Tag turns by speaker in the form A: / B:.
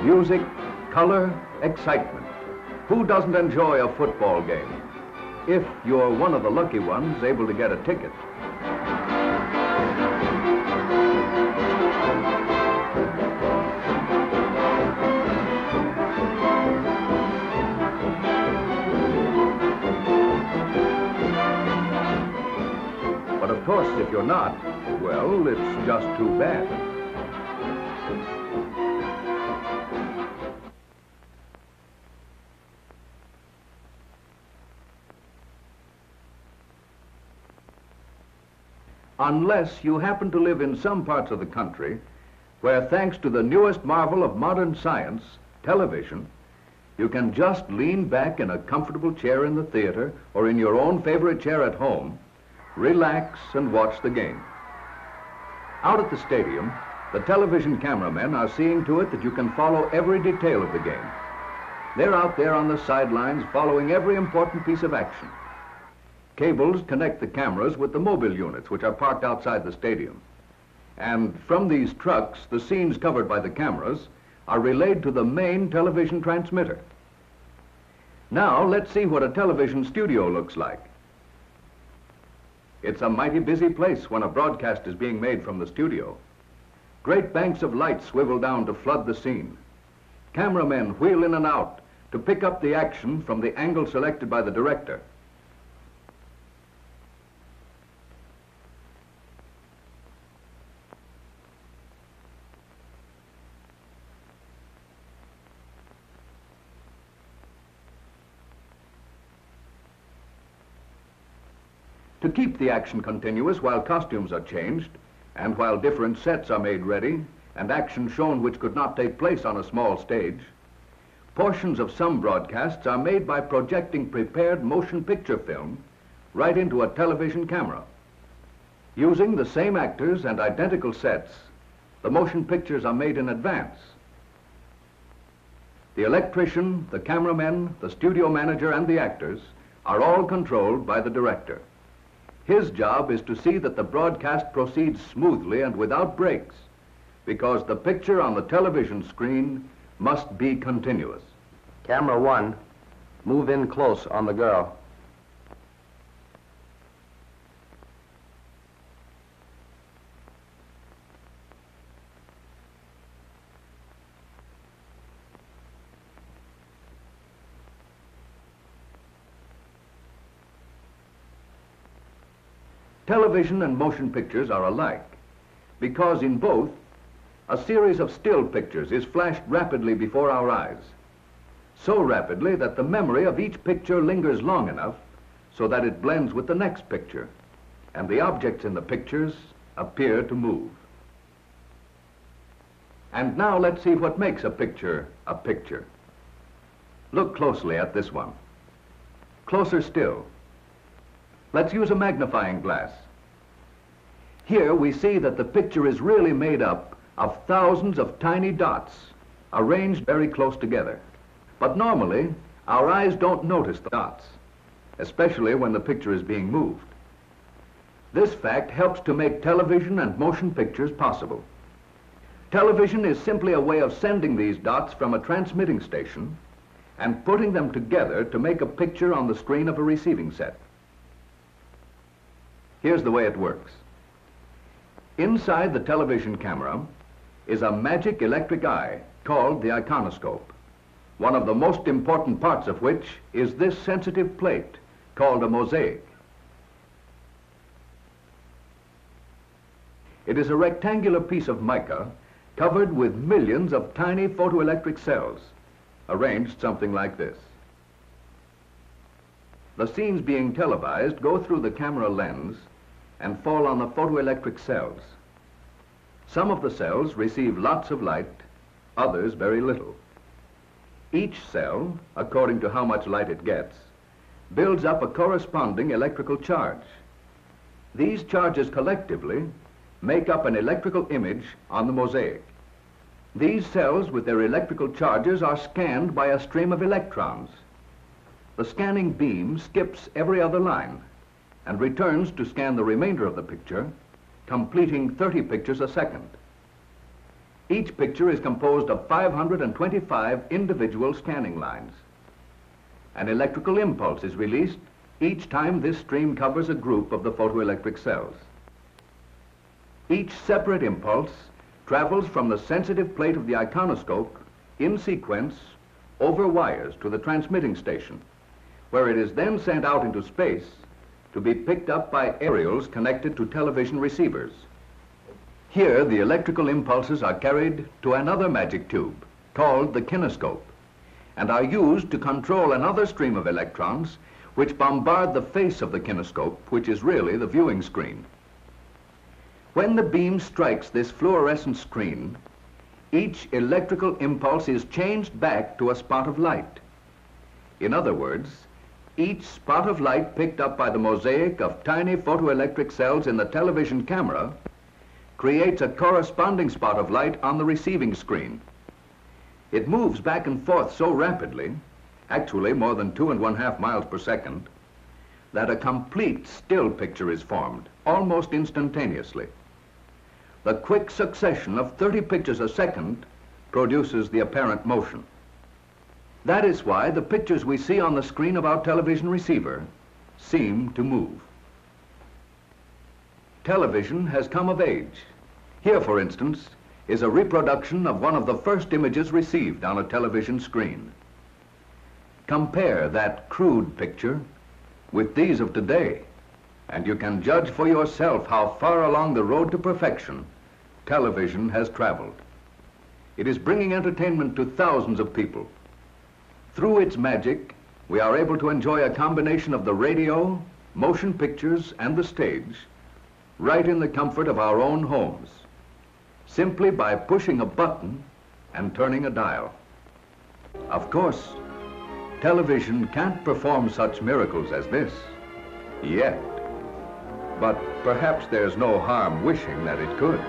A: Music, color, excitement. Who doesn't enjoy a football game? If you're one of the lucky ones able to get a ticket. But of course, if you're not, well, it's just too bad. Unless you happen to live in some parts of the country where, thanks to the newest marvel of modern science, television, you can just lean back in a comfortable chair in the theater or in your own favorite chair at home, relax and watch the game. Out at the stadium, the television cameramen are seeing to it that you can follow every detail of the game. They're out there on the sidelines following every important piece of action. Cables connect the cameras with the mobile units, which are parked outside the stadium. And from these trucks, the scenes covered by the cameras are relayed to the main television transmitter. Now, let's see what a television studio looks like. It's a mighty busy place when a broadcast is being made from the studio. Great banks of light swivel down to flood the scene. Cameramen wheel in and out to pick up the action from the angle selected by the director. To keep the action continuous while costumes are changed, and while different sets are made ready, and action shown which could not take place on a small stage, portions of some broadcasts are made by projecting prepared motion picture film right into a television camera. Using the same actors and identical sets, the motion pictures are made in advance. The electrician, the cameramen, the studio manager, and the actors are all controlled by the director. His job is to see that the broadcast proceeds smoothly and without breaks, because the picture on the television screen must be continuous.
B: Camera 1, move in close on the girl.
A: Television and motion pictures are alike, because in both, a series of still pictures is flashed rapidly before our eyes, so rapidly that the memory of each picture lingers long enough so that it blends with the next picture, and the objects in the pictures appear to move. And now let's see what makes a picture a picture. Look closely at this one. Closer still. Let's use a magnifying glass. Here we see that the picture is really made up of thousands of tiny dots arranged very close together. But normally, our eyes don't notice the dots, especially when the picture is being moved. This fact helps to make television and motion pictures possible. Television is simply a way of sending these dots from a transmitting station and putting them together to make a picture on the screen of a receiving set. Here's the way it works. Inside the television camera is a magic electric eye called the iconoscope, one of the most important parts of which is this sensitive plate called a mosaic. It is a rectangular piece of mica covered with millions of tiny photoelectric cells, arranged something like this. The scenes being televised go through the camera lens and fall on the photoelectric cells. Some of the cells receive lots of light, others very little. Each cell, according to how much light it gets, builds up a corresponding electrical charge. These charges collectively make up an electrical image on the mosaic. These cells with their electrical charges are scanned by a stream of electrons. The scanning beam skips every other line and returns to scan the remainder of the picture, completing 30 pictures a second. Each picture is composed of 525 individual scanning lines. An electrical impulse is released each time this stream covers a group of the photoelectric cells. Each separate impulse travels from the sensitive plate of the iconoscope in sequence over wires to the transmitting station, where it is then sent out into space to be picked up by aerials connected to television receivers. Here, the electrical impulses are carried to another magic tube, called the kinescope, and are used to control another stream of electrons which bombard the face of the kinescope, which is really the viewing screen. When the beam strikes this fluorescent screen, each electrical impulse is changed back to a spot of light. In other words, each spot of light picked up by the mosaic of tiny photoelectric cells in the television camera creates a corresponding spot of light on the receiving screen. It moves back and forth so rapidly, actually more than 2.5 miles per second, that a complete still picture is formed, almost instantaneously. The quick succession of 30 pictures a second produces the apparent motion. That is why the pictures we see on the screen of our television receiver seem to move. Television has come of age. Here, for instance, is a reproduction of one of the first images received on a television screen. Compare that crude picture with these of today, and you can judge for yourself how far along the road to perfection television has traveled. It is bringing entertainment to thousands of people. Through its magic, we are able to enjoy a combination of the radio, motion pictures, and the stage, right in the comfort of our own homes, simply by pushing a button and turning a dial. Of course, television can't perform such miracles as this, yet. But perhaps there's no harm wishing that it could.